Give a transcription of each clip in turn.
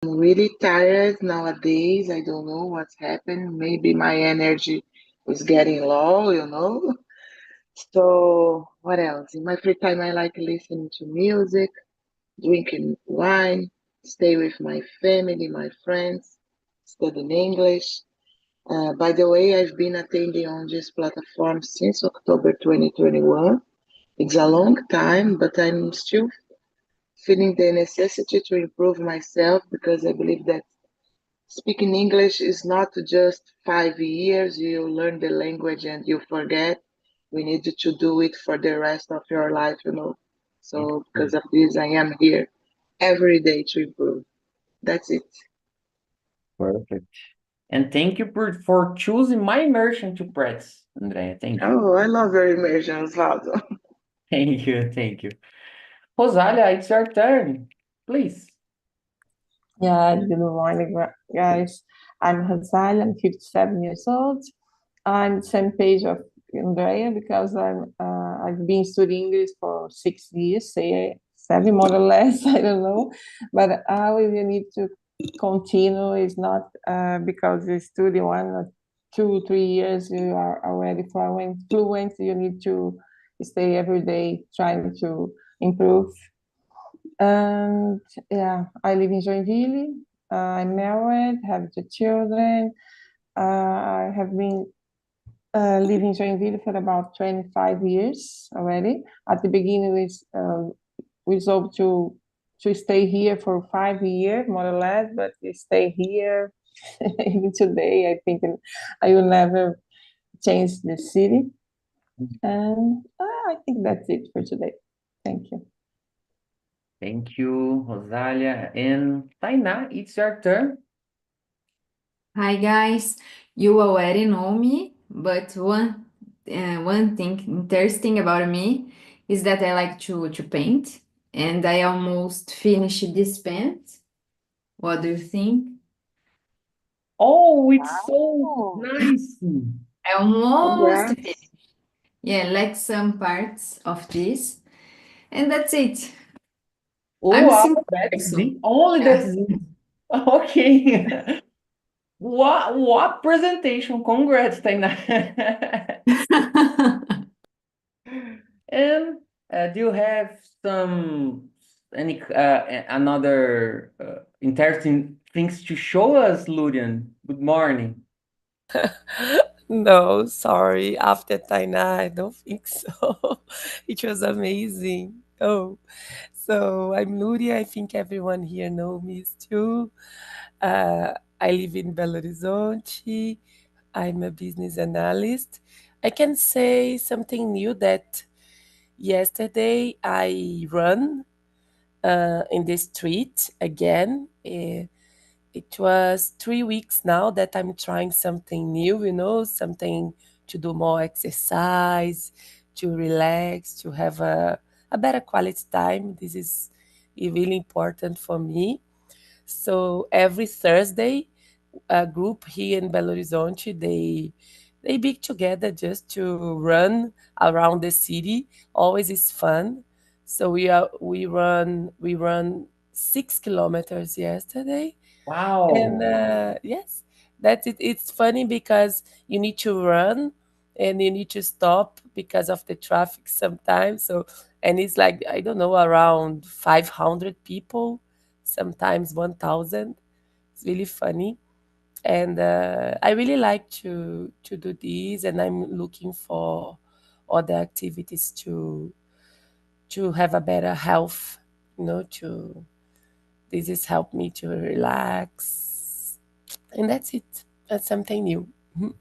I'm really tired nowadays. I don't know what's happened. Maybe my energy is getting low. So, what else? In my free time, I like listening to music, drinking wine, stay with my family, my friends, studying English. By the way, I've been attending on this platform since October 2021. It's a long time, but I'm still feeling the necessity to improve myself because I believe that speaking English is not just 5 years, you learn the language and you forget. We need to do it for the rest of your life. It's So, true. because of this, I am here every day to improve. That's it. Perfect. And thank you for choosing my immersion to practice, Andrea. Thank you. Oh, I love your immersion, Osvaldo. Thank you. Thank you. Rosalia, it's your turn. Please. Yeah, good morning, guys. I'm Hazal, I'm 57 years old. I'm the same page of Andrea because I've been studying English for 6 years, say 7 more or less, I don't know. But I will need to continue. It's not because you study 1 or 2, 3 years, you are already fluent. You need to stay every day trying to improve. And yeah, I live in Joinville. I'm married, have 2 children. I have been living in Joinville for about 25 years already. At the beginning, we resolved to stay here for 5 years, more or less, but we stay here even today. I think I will never change the city. And I think that's it for today. Thank you. Thank you, Rosalia. And Tainá, it's your turn. Hi guys, you already know me, but one thing interesting about me is that I like to paint, and I almost finished this paint. What do you think? Oh, it's so Oh, nice. I almost congrats. finished. Yeah, like some parts of this, and that's it. Oh, I'm a wow, simple that's person. it. Only Yeah. that's it. Okay. What presentation? Congrats, Tainá. And do you have any another interesting things to show us, Lurian? Good morning. No, sorry. After Tainá, I don't think so. It was amazing. Oh, so I'm Nuria. I think everyone here knows me too. I live in Belo Horizonte. I'm a business analyst. I can say something new that yesterday I run in the street again. It was 3 weeks now that I'm trying something new, something to do more exercise, to relax, to have a better quality time. This is really important for me. So every Thursday, a group here in Belo Horizonte, they be together just to run around the city. Always is fun. So we run 6 kilometers yesterday, and Wow. yes, that's it. It's funny because you need to run and you need to stop because of the traffic sometimes. So, and it's like, I don't know, around 500 people, sometimes 1,000. It's really funny. And I really like to do this, and I'm looking for other activities to have a better health, to this has helped me to relax. And that's it. That's something new. Mhm.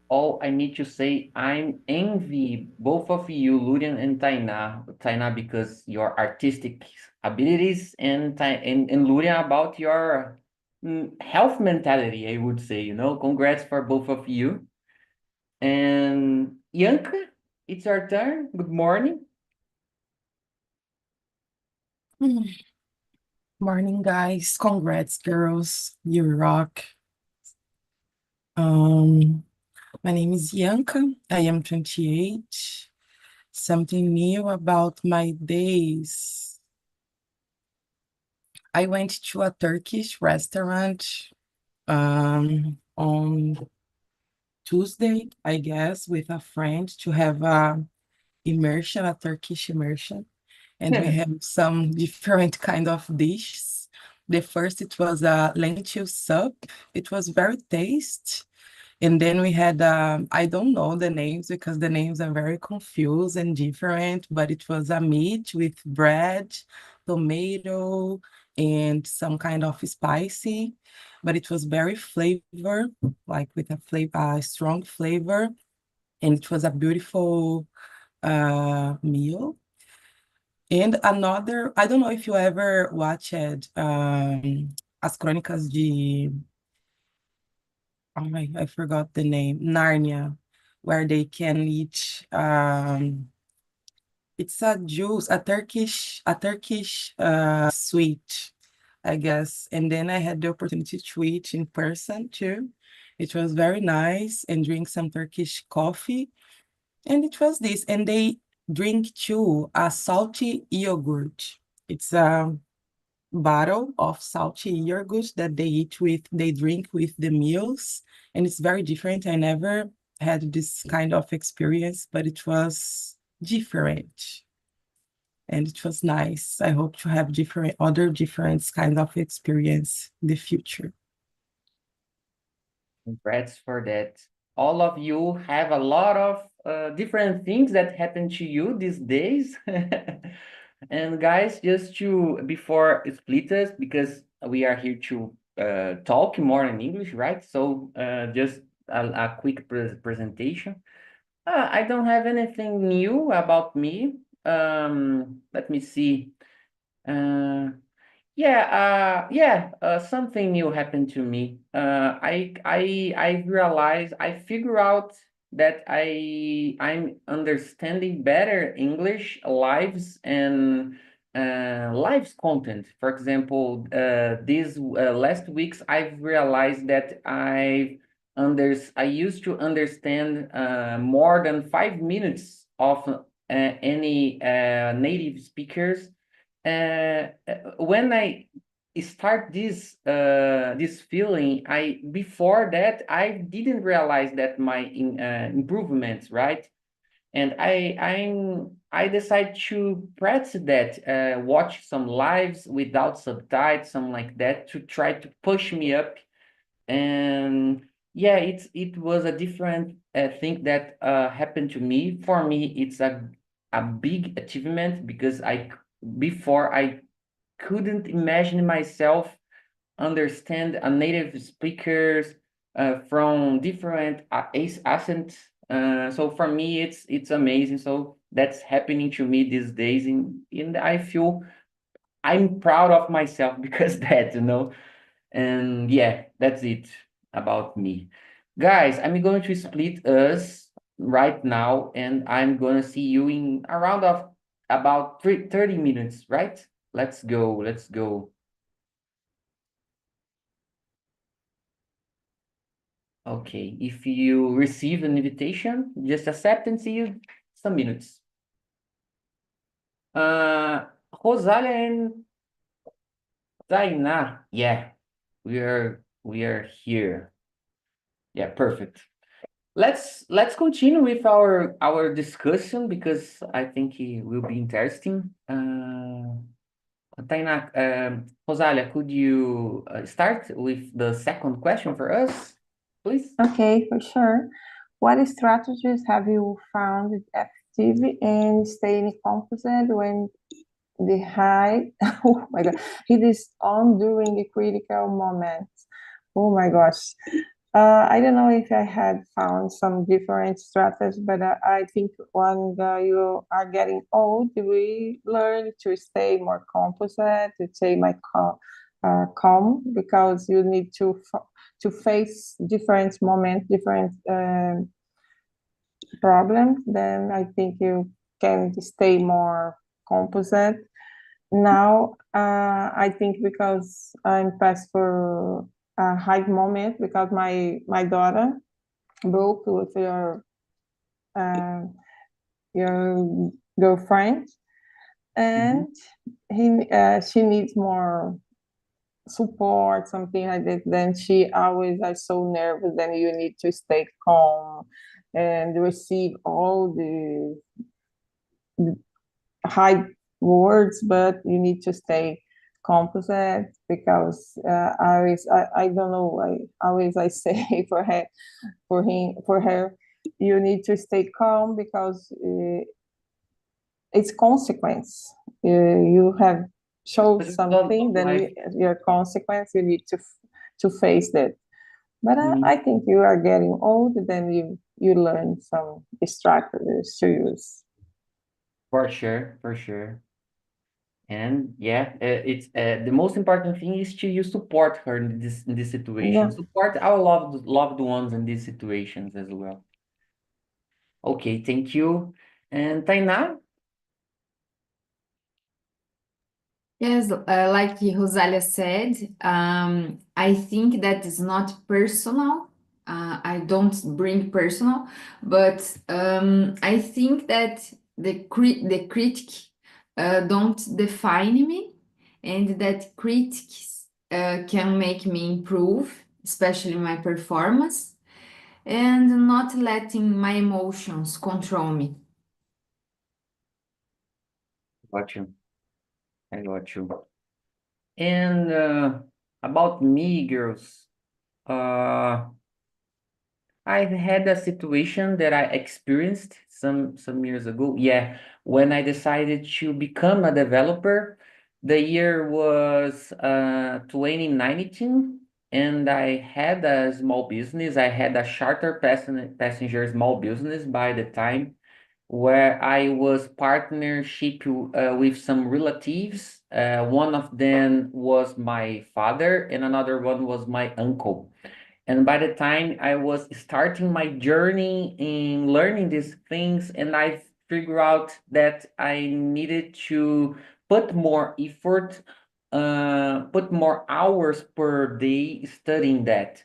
Oh, I need to say I'm envy both of you, Lurian and Tainá. Tainá, because your artistic abilities, and and Lurian about your health mentality, I would say. Congrats for both of you. And Yanka, it's your turn. Good morning. Morning, guys. Congrats, girls. You rock. Um, my name is Yanka. I am 28. Something new about my days. I went to a Turkish restaurant on Tuesday, I guess, with a friend to have a immersion, a Turkish immersion. And we have some different kind of dishes. The first, it was a lentil soup. It was very tasty. And then we had, I don't know the names because the names are very confused and different, but it was a meat with bread, tomato, and some kind of spicy, but it was very flavor, like with a flavor, a strong flavor, and it was a beautiful meal. And another, I don't know if you ever watched As Crônicas de, oh I forgot the name, Narnia, where they can eat, it's a juice, a Turkish sweet, I guess. And then I had the opportunity to eat in person too. It was very nice and drink some Turkish coffee. And it was this. And they drink too a salty yogurt. It's a bottle of salty yogurt that they drink with the meals. And it's very different. I never had this kind of experience, but it was different. And it was nice. I hope to have other different kind of experience in the future. Congrats for that. All of you have a lot of different things that happen to you these days. And guys, just to, before split us, because we are here to talk more in English, right? So just a quick presentation. I don't have anything new about me. Let me see. Something new happened to me. I realized, I figure out that I'm understanding better English lives and lives content. For example, these last weeks I've realized that I used to understand more than 5 minutes of any native speakers. When I start this feeling, before that I didn't realize that my improvements, right? And I decided to practice that, watch some lives without subtitles, something like that, to try to push me up. And yeah, it was a different thing that happened to me. For me, it's a big achievement because before I couldn't imagine myself understand a native speakers from different accents. So for me, it's amazing. So that's happening to me these days, and I feel I'm proud of myself because that, And yeah, that's it about me. Guys, I'm going to split us right now, and I'm going to see you in around of about 30 minutes, right? Let's go, let's go. Okay, if you receive an invitation, just accept and see you some minutes. Rosalia and Tainá, yeah, we are here. Yeah, perfect. Let's continue with our discussion because I think it will be interesting. Tainá, Rosalia, could you start with the second question for us, please? Okay, for sure. What strategies have you found effective in staying confident when the high, oh my God, it is on during the critical moments? Oh my gosh. I don't know if I had found some different strategies, but I think when you are getting old, we learn to stay more composite, to stay more calm, because you need to face different moments, different problems. Then I think you can stay more composite. Now, I think because I'm past for a high moment, because my daughter broke with your girlfriend, and she needs more support, something like that, then she always is so nervous, then you need to stay calm and receive all the high words, but you need to stay composite because I don't know, I say for her, you need to stay calm because it's consequence. You have showed But it's something, not then life. your consequence, you need to face that. But Mhm. I think you are getting old, then you learn some strategies to use. For sure, for sure. And yeah, it's the most important thing is to you support her in this situation. Yeah. Support our loved ones in these situations as well. Okay, thank you. And Tainá? Yes, like Rosalia said, I think that is not personal. I don't bring personal, but I think that the critic don't define me, and that critics can make me improve, especially my performance, and not letting my emotions control me. Got you. I got you. And about me, girls, uh, I've had a situation that I experienced some years ago. Yeah, when I decided to become a developer, the year was 2019, and I had a small business. I had a charter passenger small business by the time, where I was partnership with some relatives. One of them was my father, and another one was my uncle. And by the time I was starting my journey in learning these things, and I figured out that I needed to put more effort, put more hours per day studying that.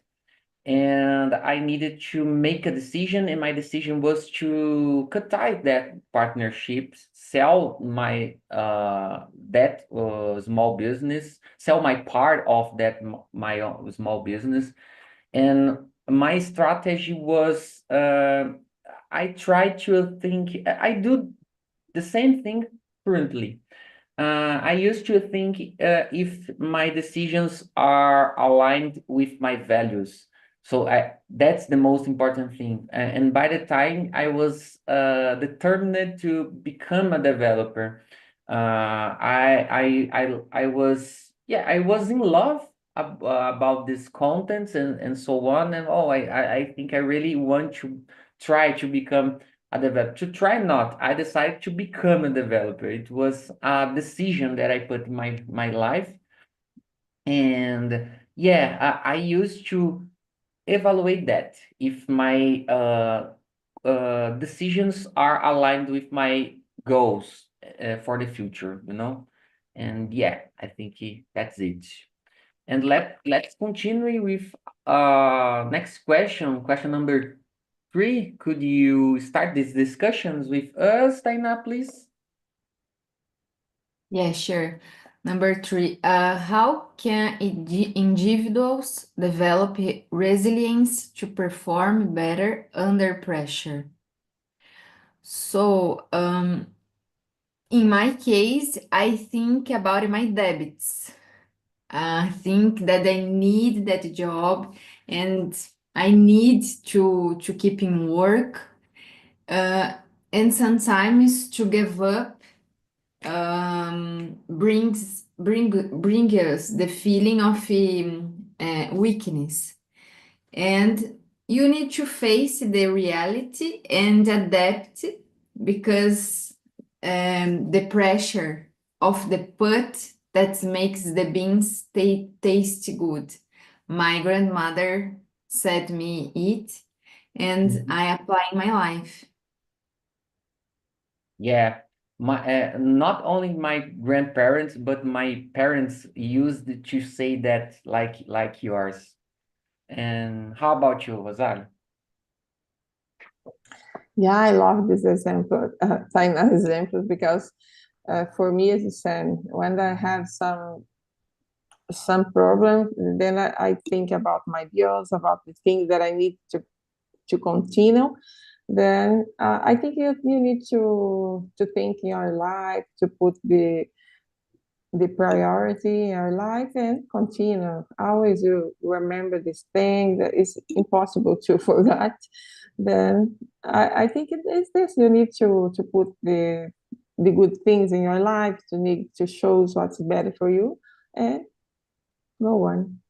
And I needed to make a decision, and my decision was to cut out that partnership, sell my that small business, sell my part of that my small business. And my strategy was I try to think, I do the same thing currently. I used to think if my decisions are aligned with my values. So that's the most important thing. And by the time I was determined to become a developer, I was, yeah, I was in love about these contents and so on. And I think I really want to try to become a developer. To try not, I decided to become a developer. It was a decision that I put in my life. And yeah, I used to evaluate that if my decisions are aligned with my goals for the future, you know? And yeah, I think that's it. And let's continue with next question, question number 3. Could you start these discussions with us, Tainá, please? Yeah, sure. Number 3, how can individuals develop resilience to perform better under pressure? So, in my case, I think about my debits. I think that I need that job and I need to keep in work. And sometimes to give up bring us the feeling of weakness, and you need to face the reality and adapt because the pressure of the pot that makes the beans taste good. My grandmother said me it, and I apply in my life. Yeah, my not only my grandparents, but my parents used to say that like yours. And how about you, Rosario? Yeah, I love this example, time examples, because for me, as a son, when I have some some problem, then I think about my bills, about the things that I need to continue. Then I think you need to think in your life, to put the priority in your life and continue. Always you remember this thing that is impossible to forget. Then I think it is this. You need to put the good things in your life, to need to show what's better for you, and go on.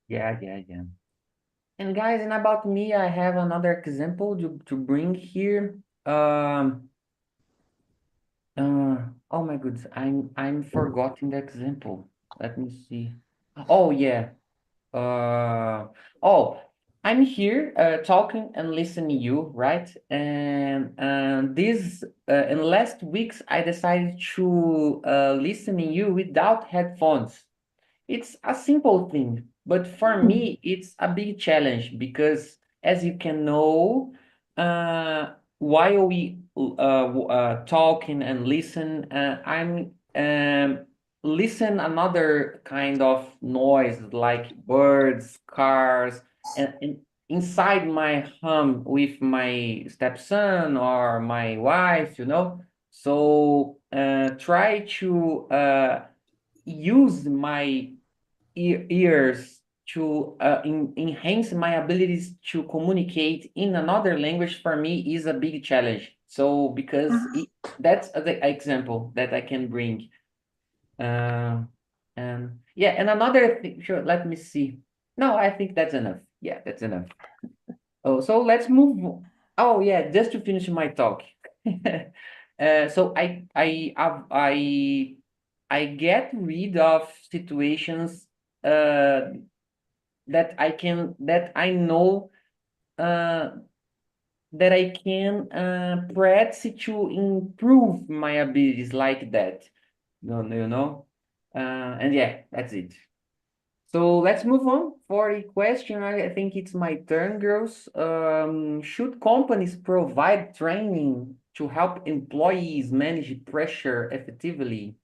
Yeah. And guys, and about me, I have another example to bring here. Oh my goodness, I'm forgetting the example. Let me see. Oh yeah. Oh, I'm here talking and listening you, right? And this in last weeks I decided to listen you without headphones. It's a simple thing, but for me, it's a big challenge because, as you can know, while we talking and listen, I'm listen another kind of noise like birds, cars, and inside my home with my stepson or my wife, you know. So try to use my ears to enhance my abilities to communicate in another language for me is a big challenge. So because that's the example that I can bring. And yeah, and another thing, sure, let me see. No, I think that's enough. Yeah, that's enough. Oh, so let's move. Oh yeah, just to finish my talk. So I get rid of situations that I know that I can practice to improve my abilities like that. You know? And yeah, that's it. So let's move on for a question. I think it's my turn, girls. Should companies provide training to help employees manage pressure effectively?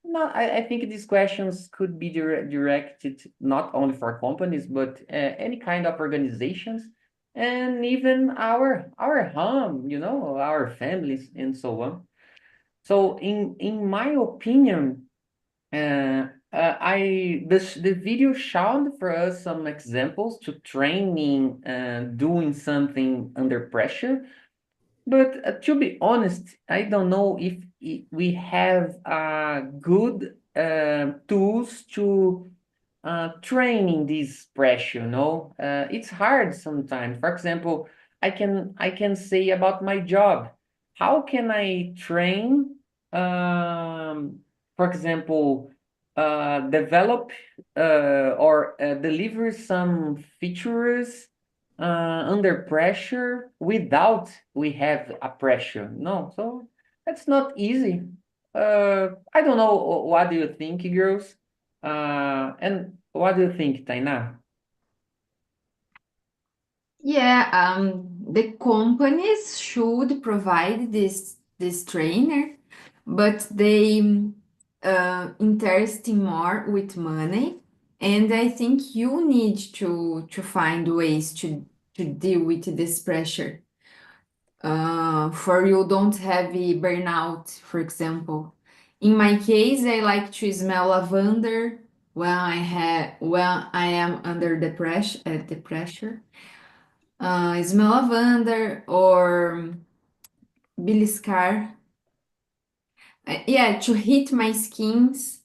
No, I think these questions could be directed not only for companies, but any kind of organizations, and even our home, you know, our families and so on. So in my opinion, the video showed for us some examples to training doing something under pressure. But to be honest, I don't know if we have good tools to training this pressure, you know? It's hard sometimes. For example, I can say about my job. How can I train, for example, develop or deliver some features under pressure without we have a pressure? No, so that's not easy. I don't know. What do you think, girls? And what do you think, Tainá? Yeah, the companies should provide this trainer, but they interesting more with money, and I think you need to find ways to deal with this pressure. For you don't have a burnout, for example. In my case, I like to smell lavender when I am under the pressure. Smell lavender or beliscar. Yeah, to hit my skins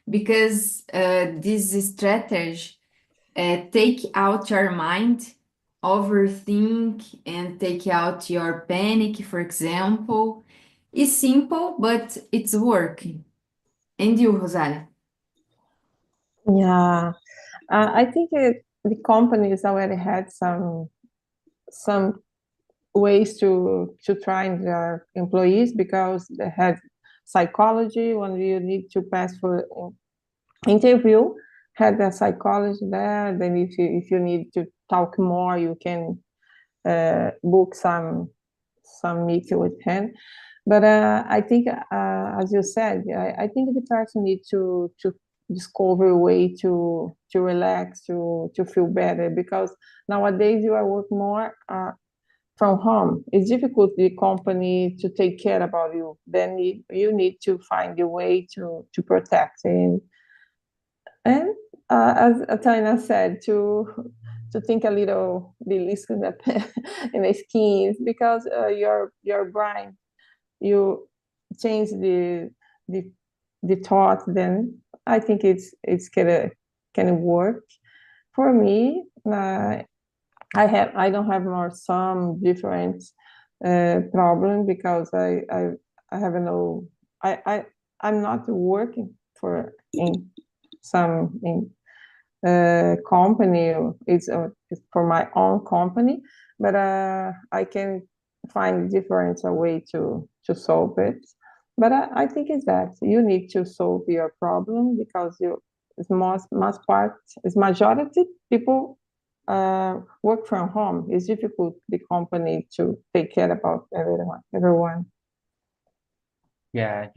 because this strategy take out your mind, overthink, and take out your panic, for example. It's simple, but it's working. And you, Rosalia? Yeah, I think the companies already had some ways to train their employees, because they had psychology when you need to pass for interview, had a psychologist there. Then if you need to talk more, you can book some meeting with him. But I think, as you said, I think the person needs to discover a way to relax, to feel better, because nowadays you are work more from home. It's difficult the company to take care about you. Then you need to find a way to protect, and as Taina said, to think a little the risk in the skins, because your brain, you change the thought, then I think it's can work for me. I don't have more some different problem, because I have no, I'm not working for in some company. It's for my own company, but I can find different way to solve it. But I think it's that you need to solve your problem, because it's most part, it's majority people work from home. It's difficult the company to take care about everyone. Yeah.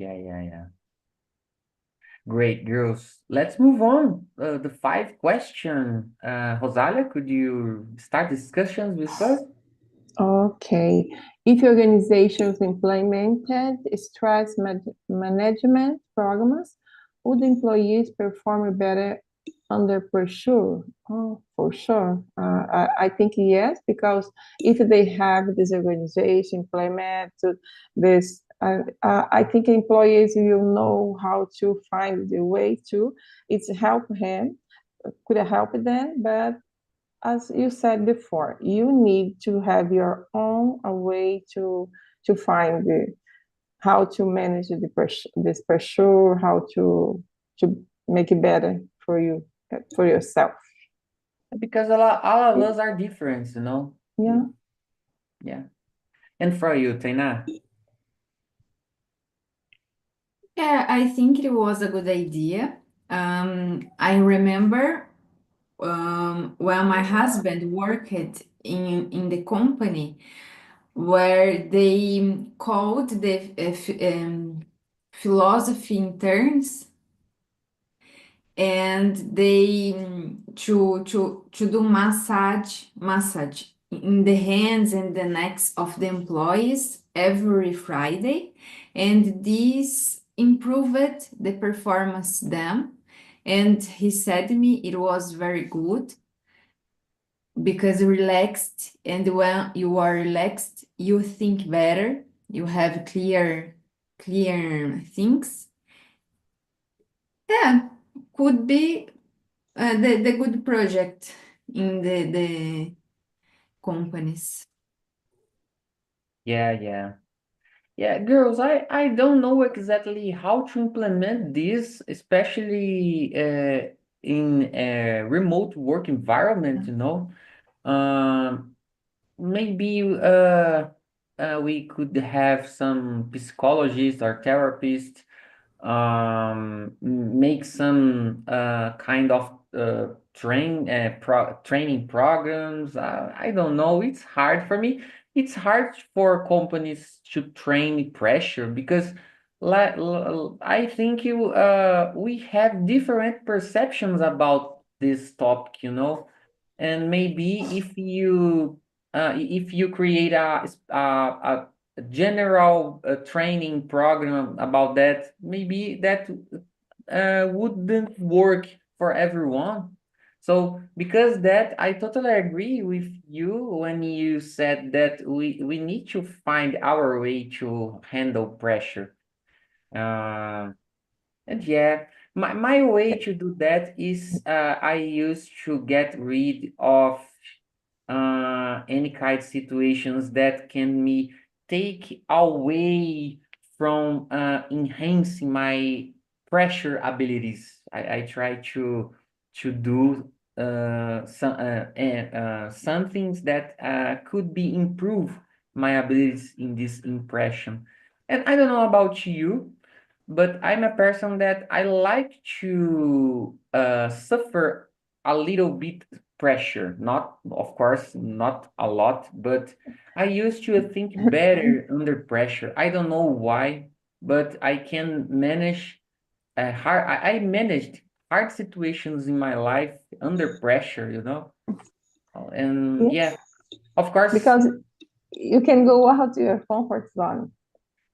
Great, girls. Let's move on. The 5th question. Rosalia, could you start discussions with us? Okay. If organizations implemented stress management programs, would employees perform better under pressure? Oh, for sure. I think yes, because if they have this organization implement this, I think employees will know how to find the way to. It's could help them, but as you said before, you need to have your own way to find how to manage this pressure, how to make it better for you, for yourself. Because all of us are different, you know? Yeah. Yeah. And for you, Taina? Yeah, I think it was a good idea. I remember when my husband worked in the company where they called the philosophy interns, and they to do massage in the hands and the necks of the employees every Friday, and this improved the performance them. And he said to me it was very good because relaxed, and when you are relaxed, you think better, you have clear things. Yeah, could be the good project in the companies. Yeah, girls, I don't know exactly how to implement this, especially in a remote work environment, you know. Maybe we could have some psychologists or therapists make some kind of training programs. I don't know. It's hard for me. It's hard for companies to train pressure because I think we have different perceptions about this topic, you know. And maybe if you create a general training program about that, maybe that wouldn't work for everyone. So because that, I totally agree with you when you said that we need to find our way to handle pressure. And yeah, my way to do that is I used to get rid of any kind of situations that can me take away from enhancing my pressure abilities. I try to do some things that could be improve my abilities in this impression. And I don't know about you, but I'm a person that I like to suffer a little bit pressure. Not, of course, not a lot, but I used to think better under pressure. I don't know why, but I can manage I managed hard situations in my life under pressure, you know? And yeah, of course. Because you can go out to your comfort zone.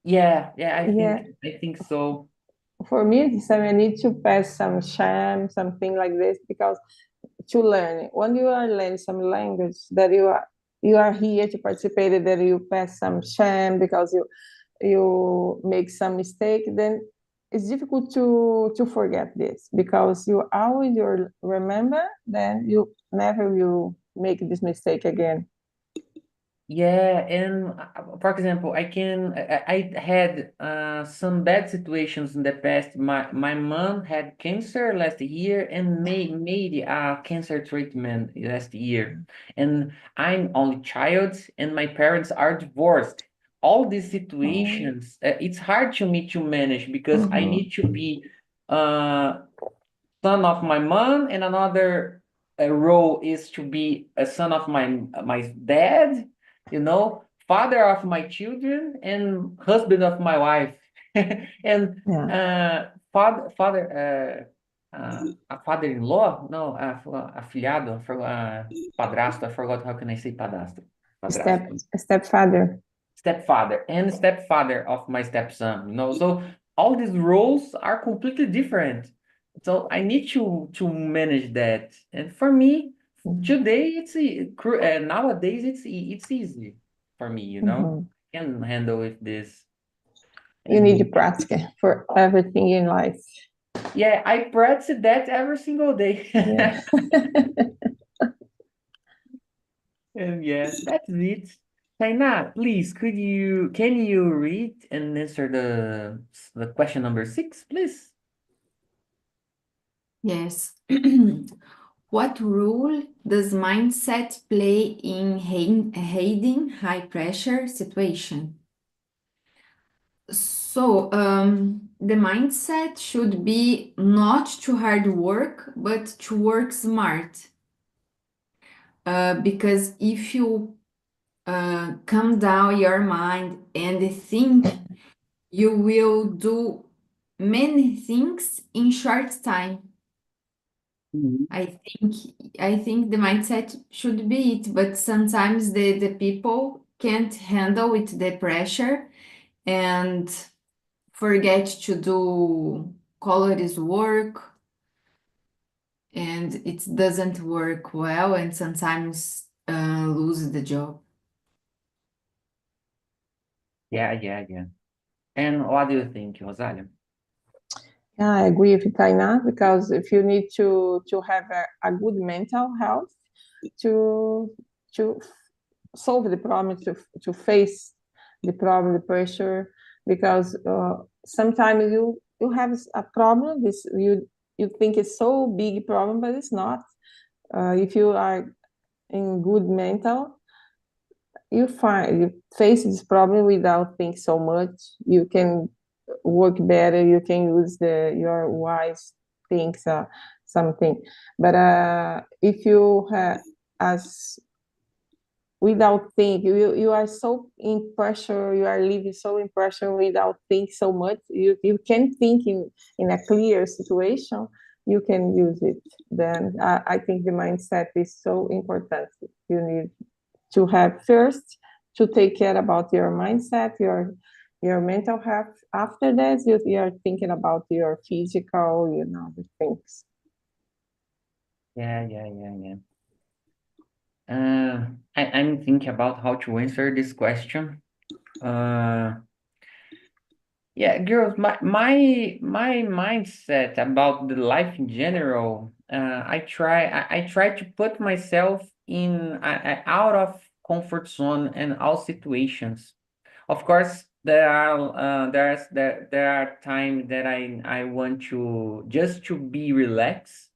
Yeah, I think so. For me, I need to pass some sham, something like this, because to learn, when you are learning some language, that you are here to participate, that you pass some sham because you make some mistake, then it's difficult to forget this, because you always remember, then you never will make this mistake again. Yeah, and for example, I had some bad situations in the past. My mom had cancer last year and made a cancer treatment last year. And I'm only child and my parents are divorced. All these situations, it's hard to me to manage because I need to be son of my mom, and another role is to be a son of my dad, you know, father of my children, and husband of my wife, and a father-in-law, no, afilhado, padrasto. I forgot how can I say padrasto. Stepfather. Stepfather and stepfather of my stepson, you know. So all these roles are completely different. So I need to manage that. And for me, today nowadays it's easy for me, you know. I can handle with this. You need practice for everything in life. Yeah, I practice that every single day. Yeah. And yes, that's it. Tainá, please, can you read and answer the question number 6, please? Yes. What role does mindset play in handling high pressure situation? So, the mindset should be not to hard work, but to work smart. Because if you calm down your mind and think, you will do many things in short time. I think the mindset should be it, but sometimes the people can't handle with the pressure and forget to do colors work, and it doesn't work well, and sometimes lose the job. Yeah. And what do you think, Rosalia? Yeah, I agree with Tainá, because if you need to have a good mental health to solve the problem, to face the problem, the pressure, because sometimes you have a problem, you think it's so big problem, but it's not. If you are in good mental, you face this problem without thinking so much. You can work better. You can use your wise things, something. But if you have without think, you are so in pressure. You are living so in pressure without think so much. You can think in a clear situation. You can use it. Then I think the mindset is so important. You need to have first to take care about your mindset, your mental health. After that, you are thinking about your physical, the things. Yeah. I'm thinking about how to answer this question. Yeah, girls, my mindset about the life in general, I try to put myself in out of comfort zone in all situations. Of course, there are times that I want to just to be relaxed,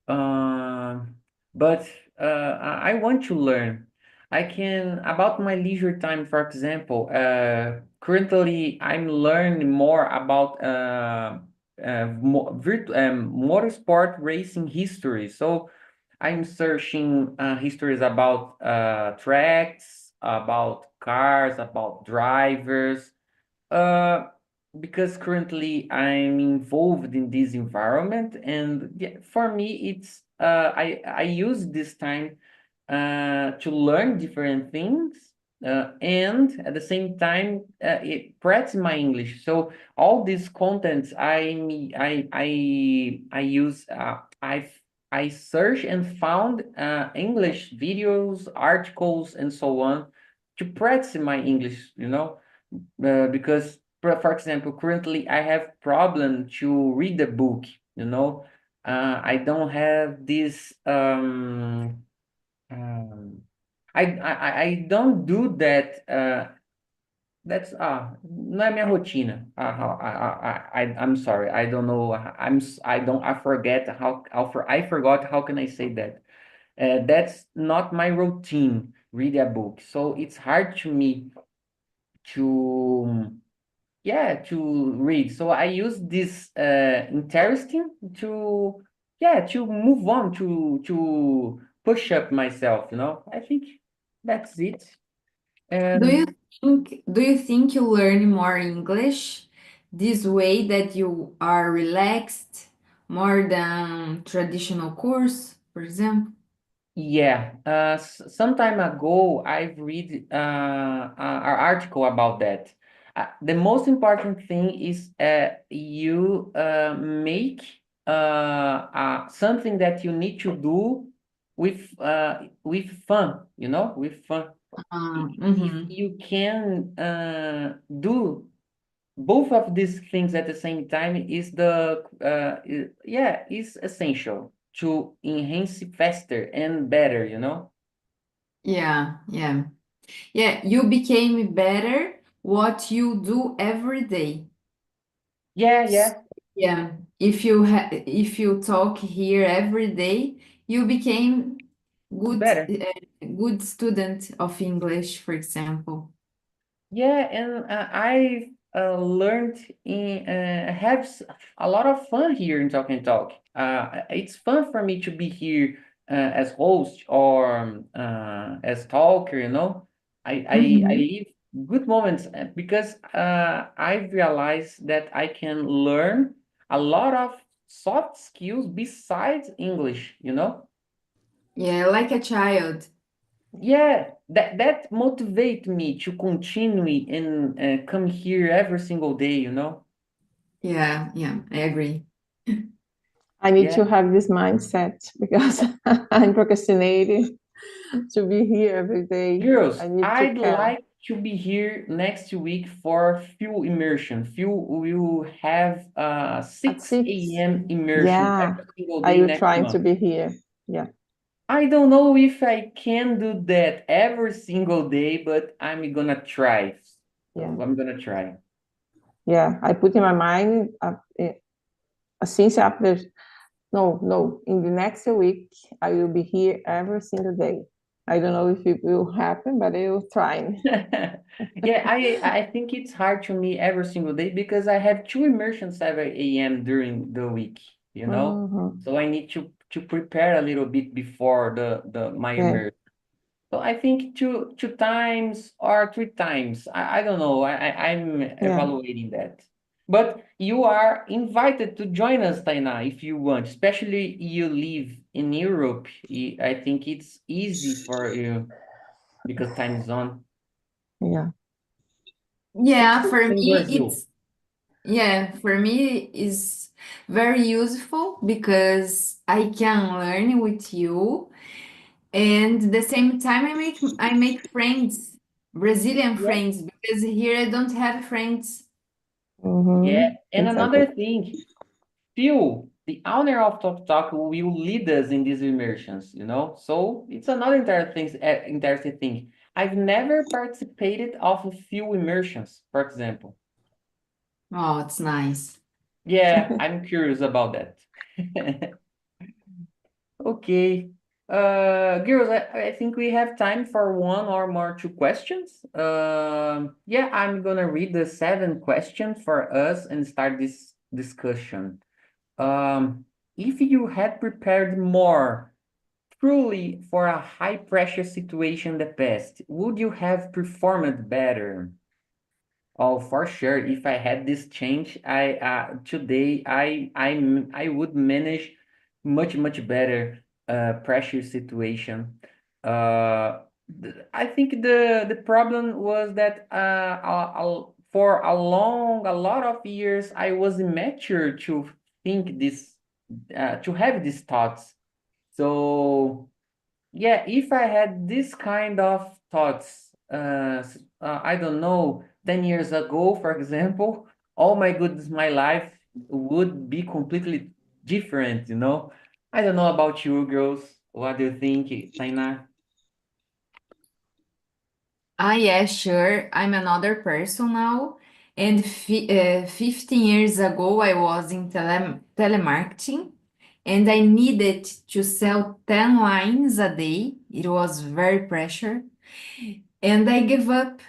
but I want to learn. I can about my leisure time, for example. Currently, I'm learning more about motorsport racing history. So I'm searching histories about tracks, about cars, about drivers. because currently I'm involved in this environment, and yeah, for me it's I use this time to learn different things, and at the same time it practice my English. So all these contents I use I search and found English videos, articles, and so on to practice my English, because for example, currently I have problem to read the book, I don't have this um I don't do that. That's não é minha rotina. I'm sorry. I don't know. I don't. I forget I forgot how can I say that. That's not my routine. Read a book, so it's hard to me to to read. So I use this interesting to move on to push up myself. I think that's it. Do you And think you learn more English this way that you are relaxed more than traditional course, for example? yeah, some time ago, I've read an article about that. The most important thing is you make something that you need to do with fun, with fun. If Mhm. you can do both of these things at the same time is essential to enhance faster and better. Yeah, yeah. Yeah, you became better what you do every day. Yeah, Yeah, if you talk here every day, you became better. good student of English, for example. Yeah, and I learned have a lot of fun here in Talk and Talk. It's fun for me to be here as host or as talker. I Mhm. live good moments because I realized that I can learn a lot of soft skills besides English. Yeah, like a child. Yeah, that motivate me to continue and come here every single day. Yeah, yeah, I agree. I need Yeah, to have this mindset because I'm procrastinating to be here every day. girls, I need to I'd care. like to be here next week for Fuel Immersion. Fuel will have At 6, 6 a.m. immersion yeah, every single I day will next try to month. be here. Yeah, I don't know if I can do that every single day, but I'm gonna try. yeah, I'm gonna try. yeah. I put in my mind since after, no, in the next week, I will be here every single day. I don't know if it will happen, but I will try. Yeah, I think it's hard to me every single day because I have two immersions 7 a.m. during the week, you know? Mhm. So I need to prepare a little bit before the my Yeah, immersion. So I think two times or 3 times. I don't know. I'm yeah. evaluating that. But you are invited to join us, Taina, if you want. Especially you live in Europe. I think it's easy for you because time zone. Yeah. Yeah, for In me Brazil. for me is very useful because I can learn with you, and at the same time I make friends, Brazilian Yeah. friends, because here I don't have friends. Yeah, Mm-hmm. and Exactly. another thing, Phil, the owner of Talk Talk, will lead us in these immersions. So it's another interesting thing. I've never participated of a few immersions, for example. Oh, it's nice. Yeah, I'm curious about that. Okay. Girls, I think we have time for one or more two questions. Yeah, I'm gonna read the 7 questions for us and start this discussion. If you had prepared more truly for a high pressure situation in the past, would you have performed better? Oh, for sure. If I had this change, today I would manage much better pressure situation. I think the problem was that for a lot of years I was immature to think this to have these thoughts. So yeah, if I had this kind of thoughts, I don't know, 10 years ago, for example, oh my goodness, my life would be completely different, you know? I don't know about you girls. What do you think, Taina? Ah, yeah, sure. I'm another person now. And 15 years ago, I was in telemarketing and I needed to sell 10 lines a day. It was very pressure. And I gave up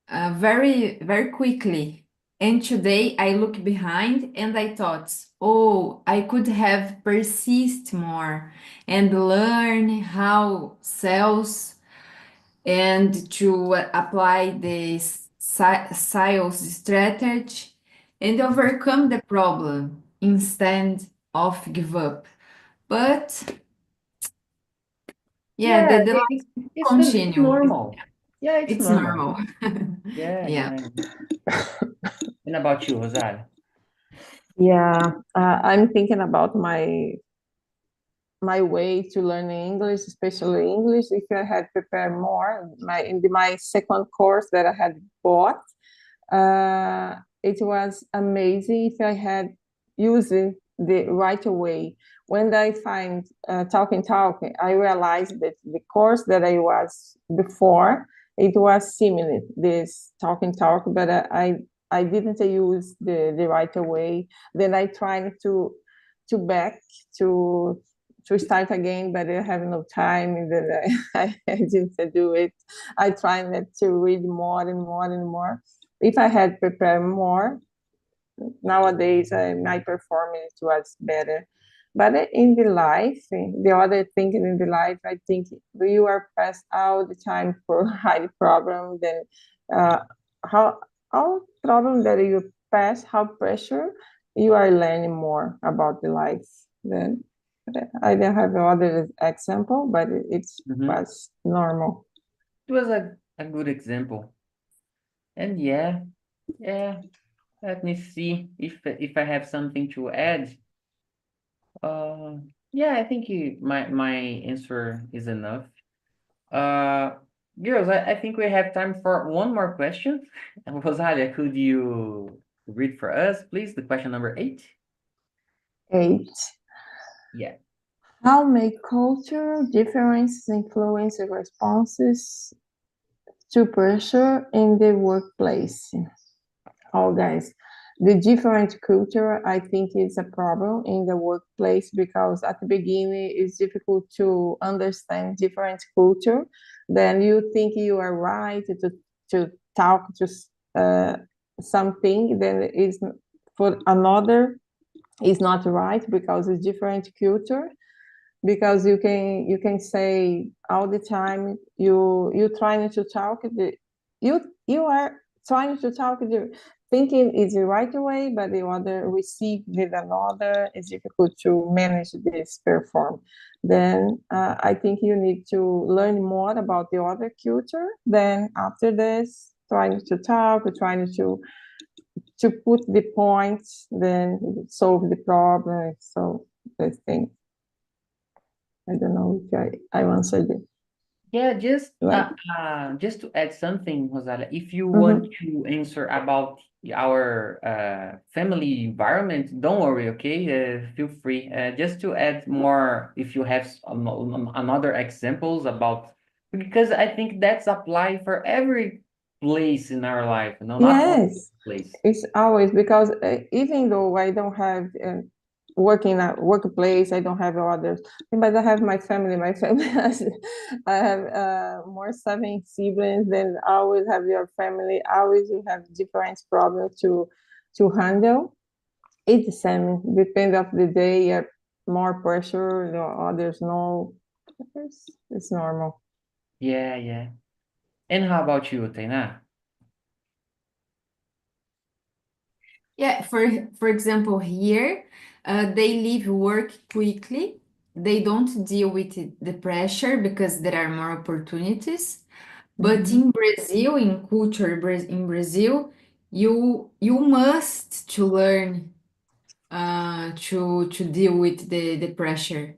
very quickly. And today I look behind and I thought, oh, I could have persist more and learn how sales and to apply the sales strategy and overcome the problem instead of give up. But yeah, Yeah, the life it's continue. normal. Yeah, it's It's normal. normal. Yeah, Yeah. yeah. And about you, Rosalia? Yeah, I'm thinking about my way to learn English, especially English. If I had prepared more, in my second course that I had bought, it was amazing if I had used it the right way. When I find Talk, I realized that the course that I was before, it was similar, this Talk, but I didn't use the right way. Then I tried to back to start again, but I have no time, and then I didn't do it. I tried to read more and more and more. If I had prepared more, nowadays my performance was better. But in the life, the other thing in the life, I think you are pressed all the time for high problem, then how problem that you pass, how pressure, you are learning more about the life. Then I don't have other example, but it was normal. It was a good example. And yeah, let me see if I have something to add. Yeah, I think my answer is enough. Uh, Girls, I think we have time for one more question. Rosalia, could you read for us, please, the question number 8? 8. Yeah. How may cultural differences influence the responses to pressure in the workplace? Oh, guys, the different culture, I think, is a problem in the workplace because at the beginning it's difficult to understand different culture. Then you think you are right to talk to something, then is for another is not right because it's different culture. Because you can say all the time you trying to talk you are trying to talk thinking is the right way, but the other receive with another. It's difficult to manage this perform. Then I think you need to learn more about the other culture. Then after this, trying to talk, trying to put the points, then solve the problem. So this thing. I don't know if I answered it. Yeah, Right. just to add something, Rosalia, if you want to answer about our family environment, don't worry, okay? Feel free. Just to add more, if you have another examples about, because I think that's apply for every place in our life, no, not one Yes, place. it's always because even though I don't have work in a workplace, I don't have others, but I have my family. My family has, I have more 7 siblings. Then always have your family. Always you have different problems to handle. It's the same. Depend of the day, more pressure. The others no. It's normal. Yeah. And how about you, Taina? Yeah, for example, here, they leave work quickly. They don't deal with the pressure because there are more opportunities. But Mhm. in Brazil, in culture, in Brazil, you must to learn to deal with the pressure.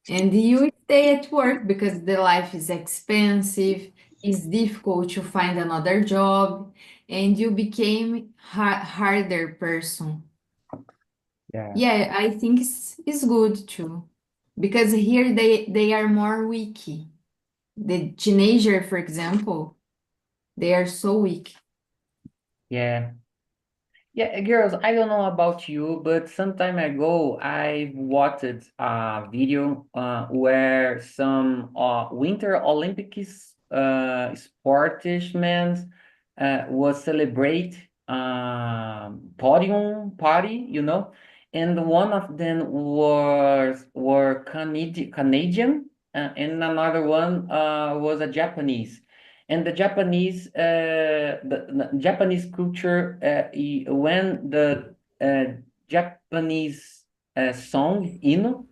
And you stay at work because the life is expensive, it's difficult to find another job, and you became harder person. Yeah. Yeah, I think it's good too. Because here they are more weak. The teenager, for example, they are so weak. Yeah. Yeah, girls, I don't know about you, but some time ago I watched a video where some Winter Olympics sportsmen was celebrate podium party, you know, and one of them were Canadian, and another one was a Japanese. And the Japanese culture, when the Japanese song hino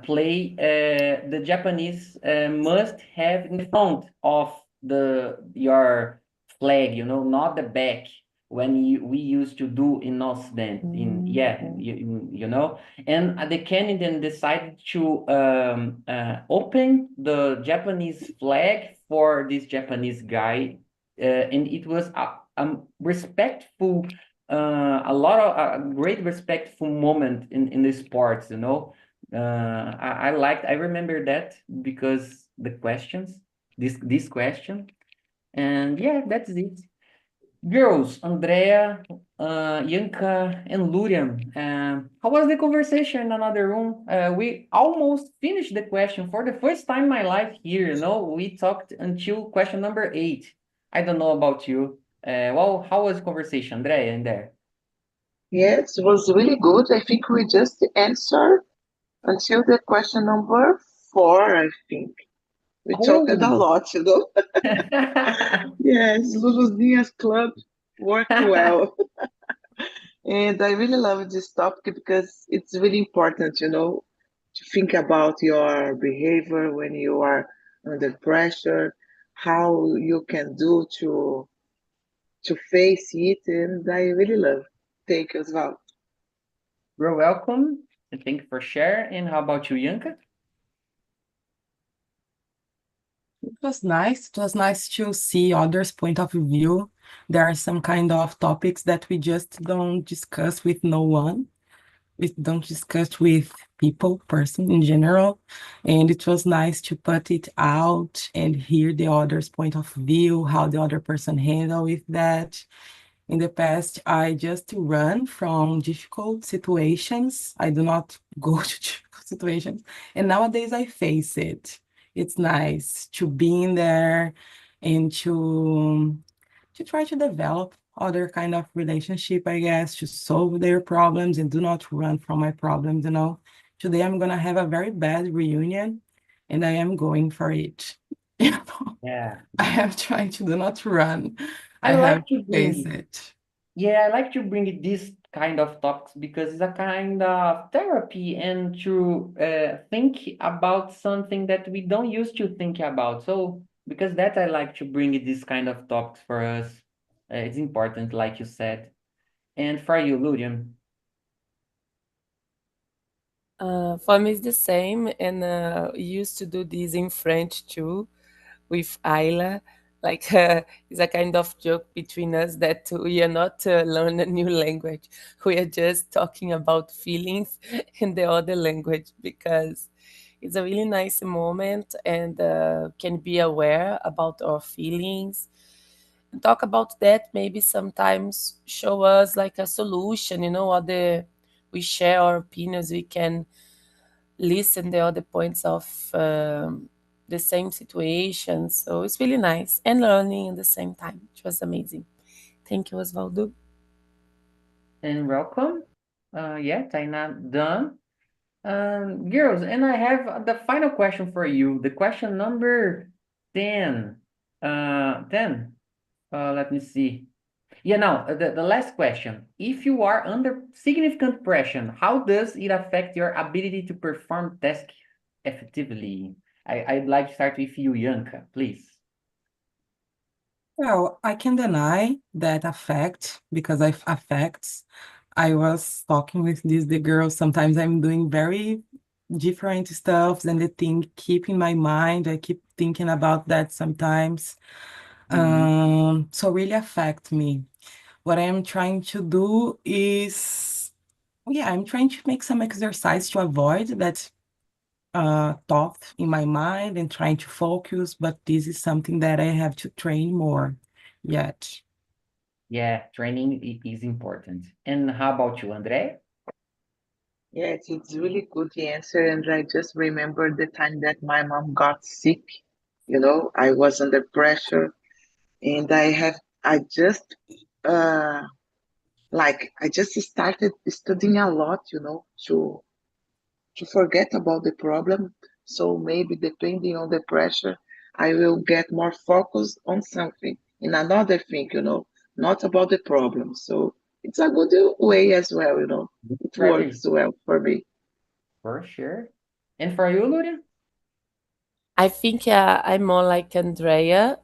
play, the Japanese must have in the front of your flag, you know, not the back. When we used to do in nos band, you know, and the Canadian decided to open the Japanese flag for this Japanese guy, and it was a respectful, a great respectful moment in the sports, you know. I remember that because the questions, this question, and yeah, that's it. Girls, Andrea, Yanka, and Lurian, how was the conversation in another room? We almost finished the question for the first time in my life here, you know, we talked until question number 8. I don't know about you. Well, how was the conversation, Andrea, in there? Yes, it was really good. I think we just answered until the question number 4, I think. We talked a Oh! lot, you know. Yes, Luluzinha's club worked well. And I really love this topic because it's really important, you know, to think about your behavior when you are under pressure, how you can do to face it, and I really love. Thank you as well. You're welcome, and thank you for sharing. And how about you, Yanka? It was nice. It was nice to see others' point of view. There are some kind of topics that we just don't discuss with no one. We don't discuss with people, person in general. And it was nice to put it out and hear the other's point of view, how the other person handle with that. In the past, I just run from difficult situations. I do not go to difficult situations. And nowadays I face it. It's nice to be in there and to try to develop other kind of relationship, I guess, to solve their problems and do not run from my problems, you know. Today I'm gonna have a very bad reunion and I am going for it. You know, Yeah. I am trying to do not run. I I have like to to face bring it. Yeah, I like to bring this kind of topics because it's a kind of therapy and to think about something that we don't used to think about. So because that I like to bring this kind of topics for us. It's important, like you said. And for you, Lurian. For me, it's the same, and we used to do this in French too with Ayla. Like, it's a kind of joke between us that we are not learning a new language. We are just talking about feelings in the other language because it's a really nice moment and can be aware about our feelings and talk about that. Maybe sometimes show us like a solution, other we share our opinions, we can listen the other points of the same situation. So it's really nice and learning at the same time. It was amazing. Thank you, Osvaldo. And welcome. Yeah, Taina done. Girls, and I have the final question for you. The question number 10. 10. Let me see. Yeah, now the last question. If you are under significant pressure, how does it affect your ability to perform tasks effectively? I'd like to start with you, Yanka, please. Well, I can deny that affect because it affects. I was talking with the girls. Sometimes I'm doing very different stuff and the thing keep in my mind. I keep thinking about that sometimes. So really affect me. What I am trying to do is, yeah, I'm trying to make some exercise to avoid that thought in my mind and trying to focus, but this is something that I have to train more yet. Yeah, training is important. And how about you, Andre? Yes, it's really good answer. And I just remember the time that my mom got sick. I was under pressure, and I just, uh, I just started studying a lot, to forget about the problem. So maybe depending on the pressure, I will get more focused on something in another thing, not about the problem. So it's a good way as well, It Strategy, works well for me. for sure. And for you, Luria? I think I'm more like Andrea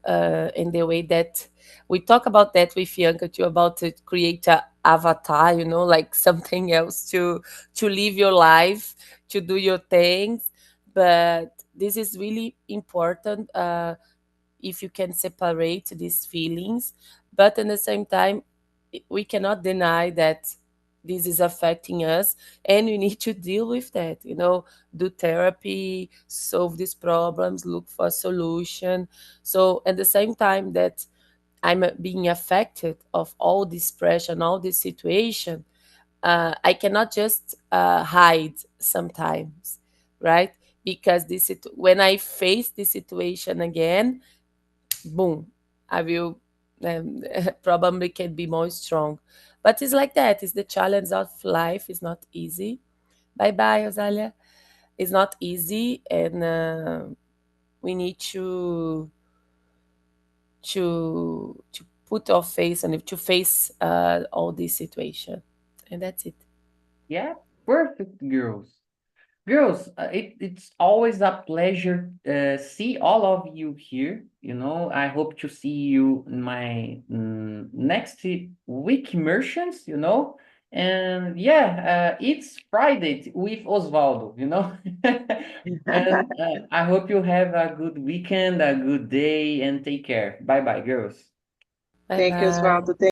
in the way that we talk about that with Bianca too, about to create a avatar, like something else to live your life, to do your things. But this is really important if you can separate these feelings. But at the same time, we cannot deny that this is affecting us and we need to deal with that, do therapy, solve these problems, look for a solution. So at the same time that I'm being affected of all this pressure and all this situation, I cannot just hide sometimes, right? Because when I face this situation again, boom, I will probably can be more strong. But it's like that. It's the challenge of life. It's not easy. Bye bye, Rosalia. It's not easy, and we need to put our face on it, to face all this situation, and that's it. Yeah, perfect, girls. Girls, it's always a pleasure see all of you here. I hope to see you in my next week immersions. And yeah, it's Friday with Osvaldo. And I hope you have a good weekend, a good day, and take care. Bye bye, girls. Bye Thank you, bye. Osvaldo.